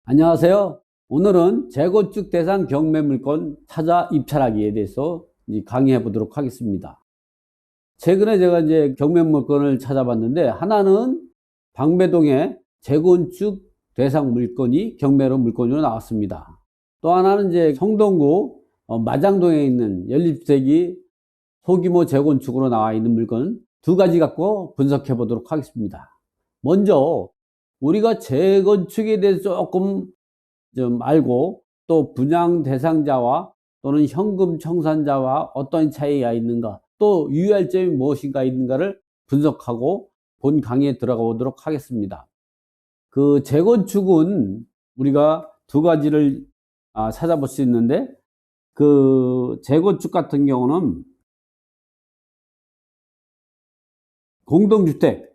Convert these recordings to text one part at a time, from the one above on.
안녕하세요. 오늘은 재건축 대상 경매 물건 찾아 입찰하기에 대해서 강의해 보도록 하겠습니다. 최근에 제가 경매 물건을 찾아봤는데, 하나는 방배동에 재건축 대상 물건이 경매로 물건으로 나왔습니다. 또 하나는 성동구 마장동에 있는 연립주택이 소규모 재건축으로 나와 있는 물건 두 가지 갖고 분석해 보도록 하겠습니다. 먼저 우리가 재건축에 대해서 조금 좀 알고, 또 분양 대상자와 또는 현금 청산자와 어떤 차이가 있는가, 또 유의할 점이 무엇인가 있는가를 분석하고 본 강의에 들어가 보도록 하겠습니다. 그 재건축은 우리가 두 가지를 찾아볼 수 있는데, 그 재건축 같은 경우는 공동주택,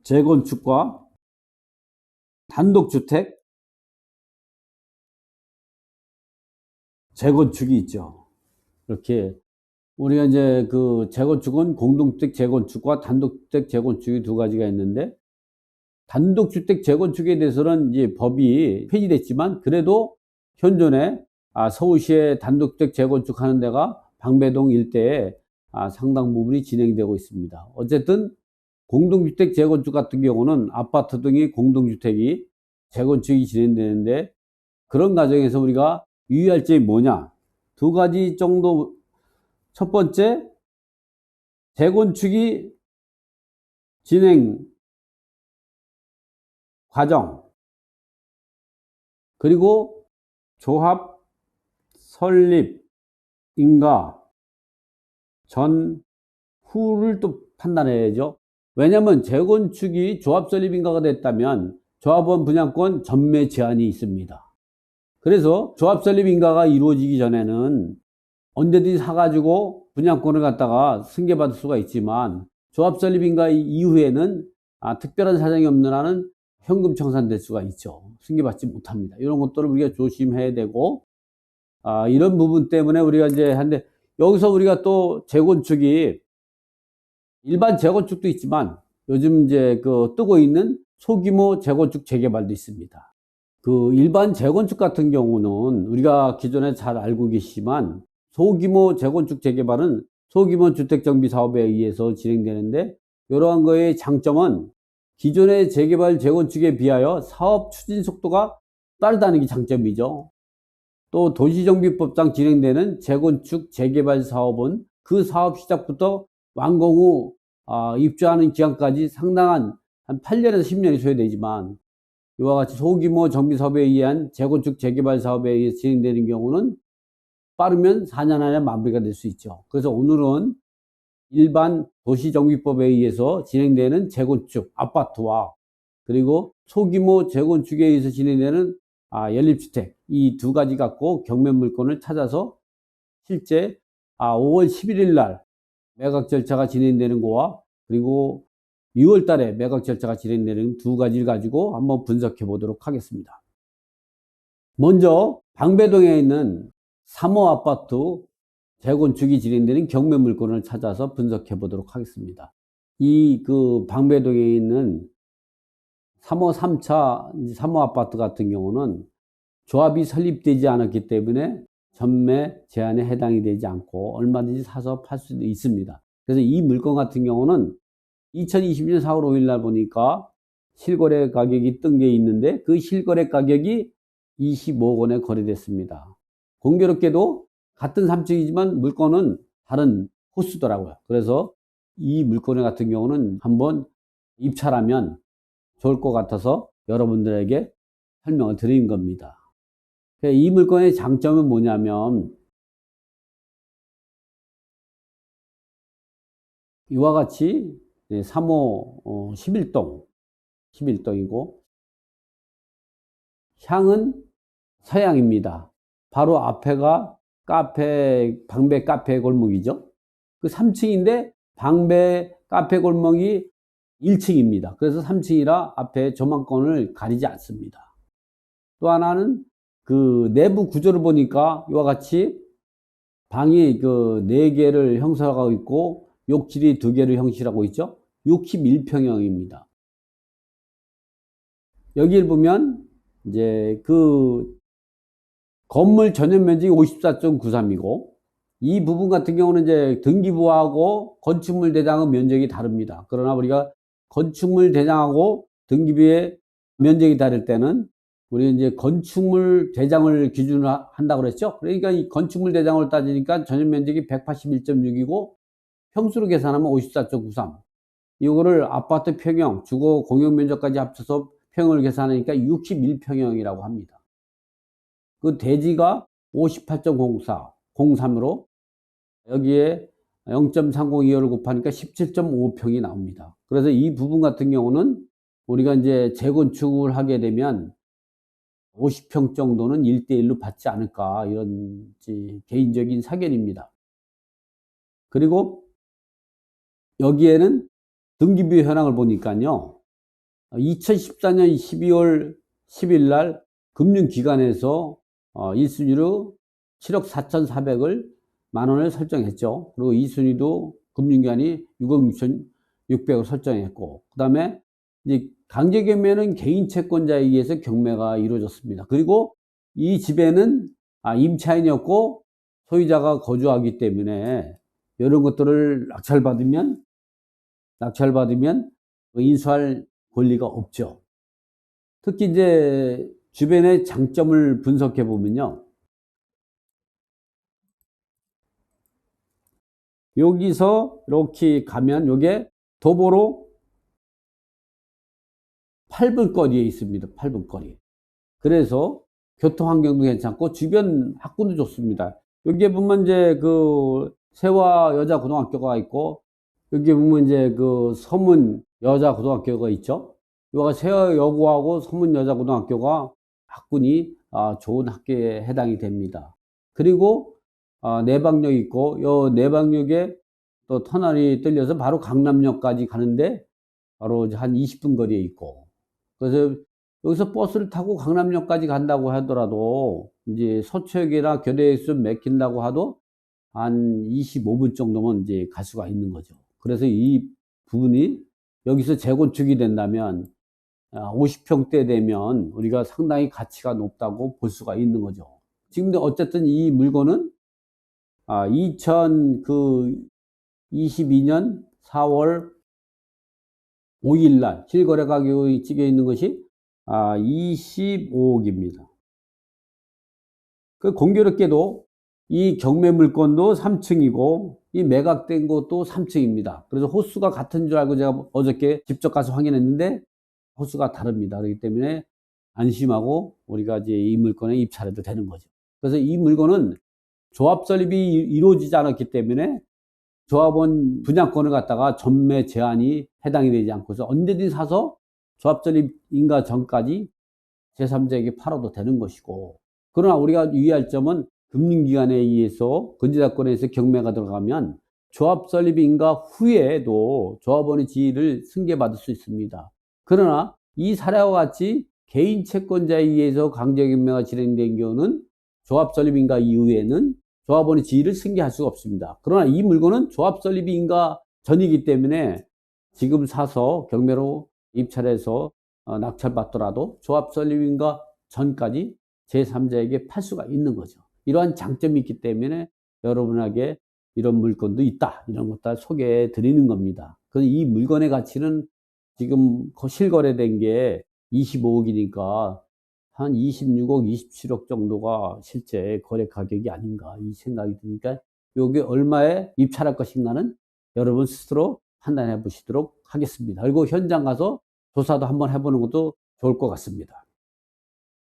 재건축과 단독주택, 재건축이 있죠. 이렇게 우리가 그 재건축은 공동주택 재건축과 단독주택 재건축이 두 가지가 있는데, 단독주택 재건축에 대해서는 법이 폐지됐지만, 그래도 현존에 서울시에 단독주택 재건축하는 데가 방배동 일대에 상당 부분이 진행되고 있습니다. 어쨌든 공동주택 재건축 같은 경우는 아파트 등이 공동주택이 재건축이 진행되는데, 그런 과정에서 우리가 유의할 점이 뭐냐, 두 가지 정도. 첫 번째, 재건축이 진행 과정, 그리고 조합 설립 인가 전 후를 또 판단해야죠. 왜냐하면 재건축이 조합 설립 인가가 됐다면 조합원 분양권 전매 제한이 있습니다. 그래서 조합 설립 인가가 이루어지기 전에는 언제든지 사가지고 분양권을 갖다가 승계받을 수가 있지만, 조합 설립 인가 이후에는 특별한 사정이 없는 한은 현금 청산될 수가 있죠. 승계받지 못합니다. 이런 것들을 우리가 조심해야 되고, 이런 부분 때문에 우리가 한데, 여기서 우리가 또 재건축이 일반 재건축도 있지만, 요즘 그 뜨고 있는 소규모 재건축 재개발도 있습니다. 그 일반 재건축 같은 경우는 우리가 기존에 잘 알고 계시지만, 소규모 재건축 재개발은 소규모 주택정비 사업에 의해서 진행되는데, 이러한 거의 장점은 기존의 재개발 재건축에 비하여 사업 추진 속도가 빠르다는 게 장점이죠. 또 도시정비법상 진행되는 재건축 재개발 사업은 그 사업 시작부터 완공 후 입주하는 기간까지 상당한 한 8년에서 10년이 소요되지만, 이와 같이 소규모 정비 사업에 의한 재건축 재개발 사업에 의해 진행되는 경우는 빠르면 4년 안에 마무리가 될 수 있죠. 그래서 오늘은 일반 도시정비법에 의해서 진행되는 재건축 아파트와, 그리고 소규모 재건축에 의해서 진행되는 연립주택, 이 두 가지 갖고 경매 물건을 찾아서 실제 5월 11일 날 매각 절차가 진행되는 거와, 그리고 6월 달에 매각 절차가 진행되는 두 가지를 가지고 한번 분석해 보도록 하겠습니다. 먼저 방배동에 있는 3호 아파트 재건축이 진행되는 경매 물건을 찾아서 분석해 보도록 하겠습니다. 이 그 방배동에 있는 3호 3차 3호 아파트 같은 경우는 조합이 설립되지 않았기 때문에 전매 제한에 해당이 되지 않고 얼마든지 사서 팔 수도 있습니다. 그래서 이 물건 같은 경우는 2020년 4월 5일 날 보니까 실거래 가격이 뜬 게 있는데, 그 실거래 가격이 25억 원에 거래됐습니다. 공교롭게도 같은 3층이지만 물건은 다른 호수더라고요. 그래서 이 물건 같은 경우는 한번 입찰하면 좋을 것 같아서 여러분들에게 설명을 드린 겁니다. 이 물건의 장점은 뭐냐면, 이와 같이 3호 11동이고, 향은 서양입니다. 바로 앞에가 방배 카페 골목이죠. 그 3층인데 방배 카페 골목이 1층입니다. 그래서 3층이라 앞에 조망권을 가리지 않습니다. 또 하나는 그 내부 구조를 보니까 이와 같이 방이 그 4개를 형성하고 있고, 욕실이 2개를 형성하고 있죠. 61평형입니다. 여기를 보면 이제 그 건물 전용 면적이 54.93이고 이 부분 같은 경우는 이제 등기부하고 건축물 대장의 면적이 다릅니다. 그러나 우리가 건축물 대장하고 등기부의 면적이 다를 때는 우리 이제 건축물 대장을 기준으로 한다고 그랬죠. 그러니까 이 건축물 대장을 따지니까 전용 면적이 181.6이고 평수로 계산하면 54.93. 이거를 아파트 평형, 주거 공용 면적까지 합쳐서 평형을 계산하니까 61평형이라고 합니다. 그 대지가 58.04, 03으로 여기에 0.302를 곱하니까 17.5평이 나옵니다. 그래서 이 부분 같은 경우는 우리가 이제 재건축을 하게 되면 50평 정도는 1대1로 받지 않을까, 이런 개인적인 사견입니다. 그리고 여기에는 등기부 현황을 보니까요, 2014년 12월 10일 날 금융기관에서 1순위로 7억 4,400을 만 원을 설정했죠. 그리고 2순위도 금융기관이 6억 6,600을 설정했고, 그 다음에 이제 강제경매는 개인 채권자에 의해서 경매가 이루어졌습니다. 그리고 이 집에는 임차인이었고 소유자가 거주하기 때문에 이런 것들을 낙찰받으면 인수할 권리가 없죠. 특히 이제 주변의 장점을 분석해 보면요, 여기서 이렇게 가면 요게 도보로 8분 거리에 있습니다. 8분 거리. 그래서 교통 환경도 괜찮고 주변 학군도 좋습니다. 여기에 보면 이제 그 세화 여자 고등학교가 있고, 여기 보면 이제 그 서문 여자 고등학교가 있죠. 여기가 세화 여고하고 서문 여자 고등학교가 학군이 좋은 학교에 해당이 됩니다. 그리고 내방역 있고, 요 내방역에 또 터널이 뚫려서 바로 강남역까지 가는데 바로 한 20분 거리에 있고, 그래서 여기서 버스를 타고 강남역까지 간다고 하더라도 이제 서초역이나 교대에서 맥힌다고 하도 한 25분 정도면 이제 갈 수가 있는 거죠. 그래서 이 부분이 여기서 재건축이 된다면 50평대 되면 우리가 상당히 가치가 높다고 볼 수가 있는 거죠. 지금 어쨌든 이 물건은 2022년 4월 5일 날 실거래 가격이 찍혀 있는 것이 25억입니다. 그 공교롭게도 이 경매 물건도 3층이고 이 매각된 것도 3층입니다. 그래서 호수가 같은 줄 알고 제가 어저께 직접 가서 확인했는데 호수가 다릅니다. 그렇기 때문에 안심하고 우리가 이제 이 물건에 입찰해도 되는 거죠. 그래서 이 물건은 조합 설립이 이루어지지 않았기 때문에 조합원 분양권을 갖다가 전매 제한이 해당이 되지 않고서 언제든지 사서 조합 설립 인가 전까지 제3자에게 팔아도 되는 것이고, 그러나 우리가 유의할 점은 금융기관에 의해서 근저작권에서 경매가 들어가면 조합 설립 인가 후에도 조합원의 지위를 승계받을 수 있습니다. 그러나 이 사례와 같이 개인 채권자에 의해서 강제경매가 진행된 경우는 조합 설립 인가 이후에는 조합원의 지위를 승계할 수가 없습니다. 그러나 이 물건은 조합 설립이 인가 전이기 때문에 지금 사서 경매로 입찰해서 낙찰받더라도 조합 설립 인가 전까지 제3자에게 팔 수가 있는 거죠. 이러한 장점이 있기 때문에 여러분에게 이런 물건도 있다, 이런 것들 소개해 드리는 겁니다. 그래서 이 물건의 가치는 지금 실거래된 게 25억이니까 한 26억, 27억 정도가 실제 거래 가격이 아닌가, 이 생각이 드니까 이게 얼마에 입찰할 것인가는 여러분 스스로 판단해 보시도록 하겠습니다. 그리고 현장 가서 조사도 한번 해보는 것도 좋을 것 같습니다.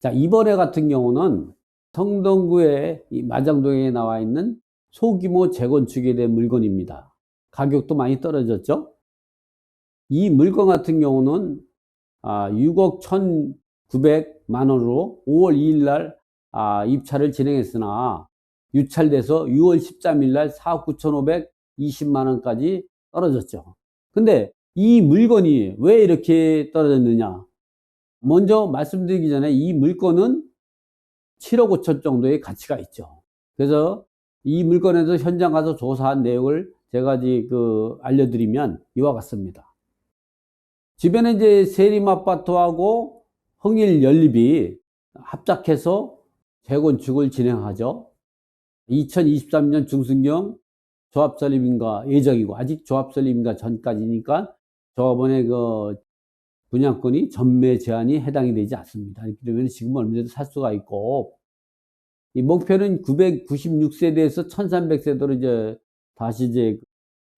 자, 이번에 같은 경우는 성동구의 이 마장동에 나와 있는 소규모 재건축에 대한 물건입니다. 가격도 많이 떨어졌죠. 이 물건 같은 경우는 6억 1,900만 원으로 5월 2일 날 입찰을 진행했으나 유찰돼서 6월 13일 날 4억 9,520만 원까지 떨어졌죠. 근데 이 물건이 왜 이렇게 떨어졌느냐? 먼저 말씀드리기 전에 이 물건은 7억 5천 정도의 가치가 있죠. 그래서 이 물건에서 현장 가서 조사한 내용을 제가 알려드리면 이와 같습니다. 주변에 이제 세림 아파트하고 흥일연립이 합작해서 재건축을 진행하죠. 2023년 중순경 조합설립인가 예정이고, 아직 조합설립인가 전까지니까 조합원의 그 분양권이 전매 제한이 해당이 되지 않습니다. 그러면 지금 얼마든지 살 수가 있고, 이 목표는 996세대에서 1300세대로 이제 다시 이제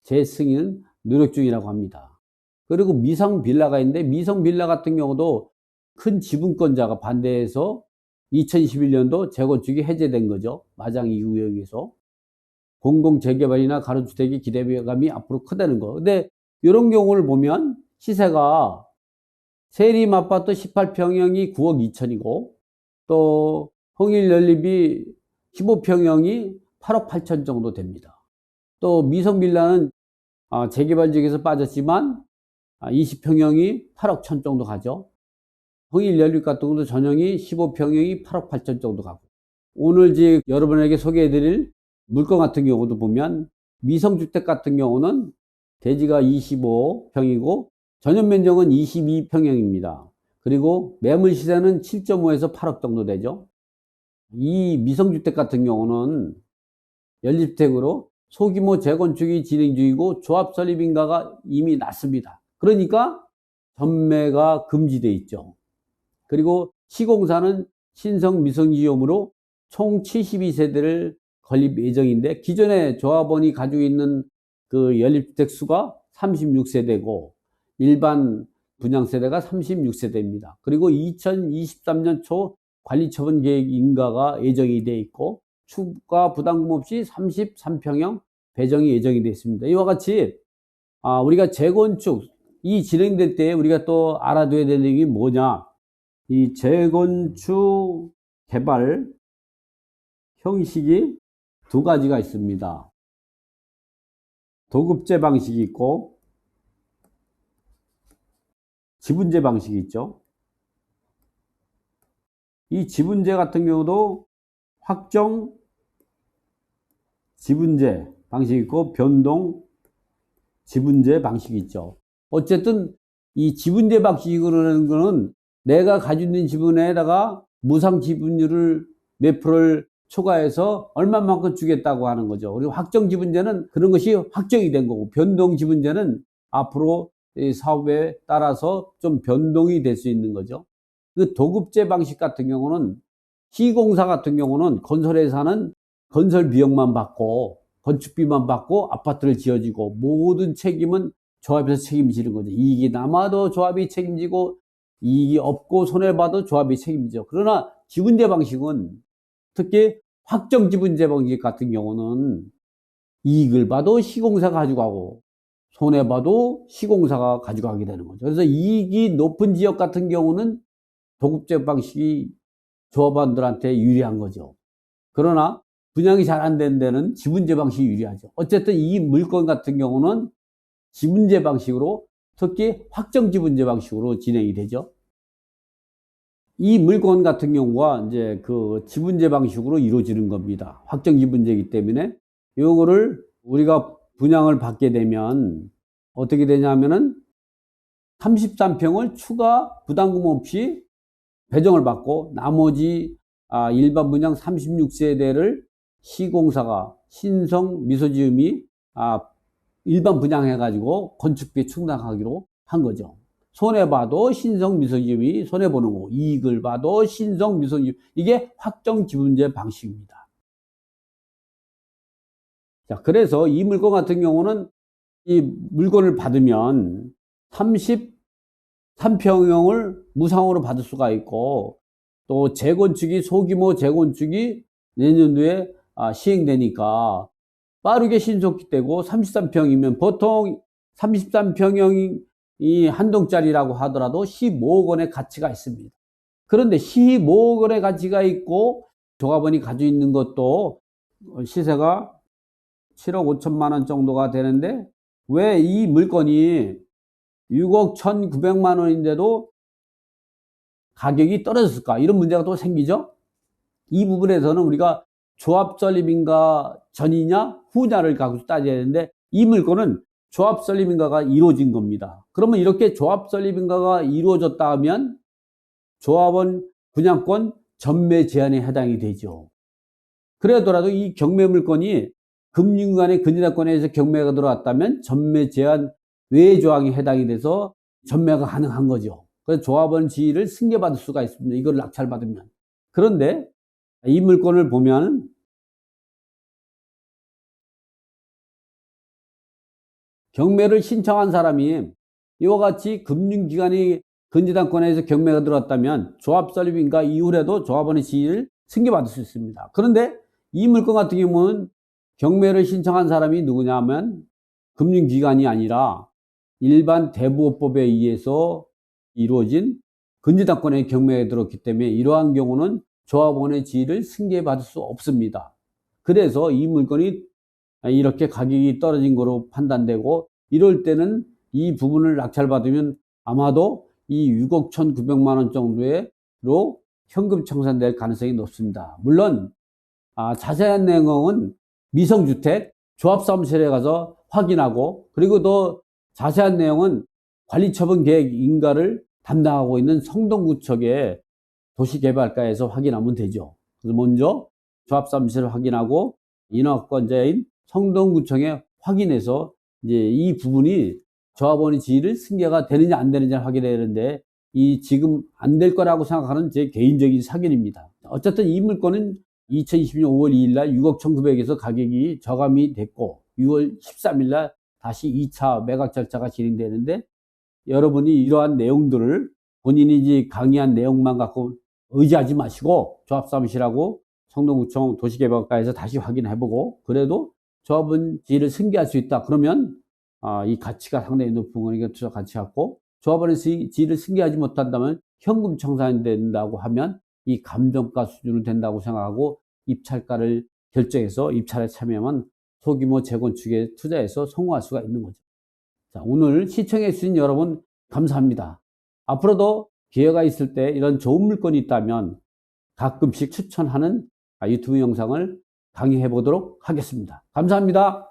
재승인 노력 중이라고 합니다. 그리고 미성 빌라가 있는데, 미성 빌라 같은 경우도 큰 지분권자가 반대해서 2021년도 재건축이 해제된 거죠. 마장 2구역에서. 공공재개발이나 가로주택의 기대감이 앞으로 크다는 거. 근데 이런 경우를 보면 시세가 세림 아파트 18평형이 9억 2천이고, 또 흥일연립이 15평형이 8억 8천 정도 됩니다. 또 미성빌라는 재개발 지역에서 빠졌지만 20평형이 8억 1천 정도 가죠. 흥일연립 같은 경우도 전형이 15평형이 8억 8천 정도 가고, 오늘 지금 여러분에게 소개해드릴 물건 같은 경우도 보면 미성주택 같은 경우는 대지가 25평이고 전용 면적은 22평형입니다. 그리고 매물 시세는 7.5에서 8억 정도 되죠. 이 미성주택 같은 경우는 연립주택으로 소규모 재건축이 진행 중이고 조합 설립 인가가 이미 났습니다. 그러니까 전매가 금지되어 있죠. 그리고 시공사는 신성 미성지용으로 총 72세대를 건립 예정인데, 기존에 조합원이 가지고 있는 그 연립주택 수가 36세대고 일반 분양세대가 36세대입니다. 그리고 2023년 초 관리처분 계획 인가가 예정이 되어 있고 추가 부담금 없이 33평형 배정이 예정이 되어 있습니다. 이와 같이 우리가 재건축이 진행될 때 우리가 또 알아둬야 될 얘기 뭐냐, 이 재건축 개발 형식이 두 가지가 있습니다. 도급제 방식이 있고 지분제 방식이 있죠. 이 지분제 같은 경우도 확정 지분제 방식이 있고 변동 지분제 방식이 있죠. 어쨌든 이 지분제 방식이라는 거는 내가 가지고 있는 지분에다가 무상 지분율을 몇 프로를 초과해서 얼마만큼 주겠다고 하는 거죠. 그리고 확정 지분제는 그런 것이 확정이 된 거고, 변동 지분제는 앞으로 사업에 따라서 좀 변동이 될 수 있는 거죠. 그 도급제 방식 같은 경우는 시공사 같은 경우는 건설회사는 건설 비용만 받고 건축비만 받고 아파트를 지어지고 모든 책임은 조합에서 책임지는 거죠. 이익이 남아도 조합이 책임지고 이익이 없고 손해봐도 조합이 책임지죠. 그러나 지분제 방식은, 특히 확정 지분제 방식 같은 경우는 이익을 봐도 시공사가 가져가고 손해봐도 시공사가 가져가게 되는 거죠. 그래서 이익이 높은 지역 같은 경우는 도급제 방식이 조합원들한테 유리한 거죠. 그러나 분양이 잘 안 되는 데는 지분제 방식이 유리하죠. 어쨌든 이 물건 같은 경우는 지분제 방식으로, 특히 확정 지분제 방식으로 진행이 되죠. 이 물건 같은 경우가 이제 그 지분제 방식으로 이루어지는 겁니다. 확정 지분제이기 때문에 요거를 우리가 분양을 받게 되면 어떻게 되냐면은 33평을 추가 부담금 없이 배정을 받고 나머지 일반 분양 36세대를 시공사가 신성 미소지음이 일반 분양해가지고 건축비 충당하기로 한 거죠. 손해봐도 신성 미소지음이 손해보는 거고 이익을 봐도 신성 미소지음, 이게 확정 지분제 방식입니다. 자, 그래서 이 물건 같은 경우는 이 물건을 받으면 33평형을 무상으로 받을 수가 있고, 또 재건축이 소규모 재건축이 내년도에 시행되니까 빠르게 신속히 되고, 33평이면 보통 33평형이 한 동짜리라고 하더라도 15억 원의 가치가 있습니다. 그런데 15억 원의 가치가 있고 조합원이 가지고 있는 것도 시세가 7억 5천만 원 정도가 되는데 왜 이 물건이 6억 1,900만 원인데도 가격이 떨어졌을까? 이런 문제가 또 생기죠. 이 부분에서는 우리가 조합 설립인가 전이냐 후냐를 가지고 따져야 되는데, 이 물건은 조합 설립인가가 이루어진 겁니다. 그러면 이렇게 조합 설립인가가 이루어졌다 하면 조합원 분양권 전매 제한에 해당이 되죠. 그래더라도 이 경매 물건이 금융기관의 근저당권에서 경매가 들어왔다면 전매 제한 외의 조항에 해당이 돼서 전매가 가능한 거죠. 그래서 조합원 지위를 승계받을 수가 있습니다. 이걸 낙찰받으면. 그런데 이 물건을 보면 경매를 신청한 사람이 이와 같이 금융기관이 근저당권에서 경매가 들어왔다면 조합 설립인가 이후에도 조합원의 지위를 승계받을 수 있습니다. 그런데 이 물건 같은 경우는 경매를 신청한 사람이 누구냐면 금융기관이 아니라 일반 대부업법에 의해서 이루어진 근저당권의 경매에 들었기 때문에 이러한 경우는 조합원의 지위를 승계받을 수 없습니다. 그래서 이 물건이 이렇게 가격이 떨어진 거로 판단되고, 이럴 때는 이 부분을 낙찰받으면 아마도 이 6억 1,900만 원 정도로 현금 청산될 가능성이 높습니다. 물론 자세한 내용은 미성주택 조합사무실에 가서 확인하고, 그리고 더 자세한 내용은 관리처분 계획 인가를 담당하고 있는 성동구청의 도시개발과에서 확인하면 되죠. 그래서 먼저 조합사무실을 확인하고 인허권자인 성동구청에 확인해서 이제 이 부분이 조합원의 지위를 승계가 되느냐 안 되느냐 확인해야 되는데, 이 지금 안 될 거라고 생각하는 제 개인적인 사견입니다. 어쨌든 이 물건은 2020년 5월 2일 날 6억 1,900에서 가격이 저감이 됐고 6월 13일 날 다시 2차 매각 절차가 진행되는데, 여러분이 이러한 내용들을 본인이 이제 강의한 내용만 갖고 의지하지 마시고 조합사무실하고 성동구청 도시개발과에서 다시 확인해보고, 그래도 조합원 지위를 승계할 수 있다 그러면 이 가치가 상당히 높은 거니까 투자 가치 갖고, 조합원의 지위를 승계하지 못한다면 현금 청산이 된다고 하면 이 감정가 수준으로 된다고 생각하고 입찰가를 결정해서 입찰에 참여하면 소규모 재건축에 투자해서 성공할 수가 있는 거죠. 자, 오늘 시청해 주신 여러분 감사합니다. 앞으로도 기회가 있을 때 이런 좋은 물건이 있다면 가끔씩 추천하는 유튜브 영상을 강의해 보도록 하겠습니다. 감사합니다.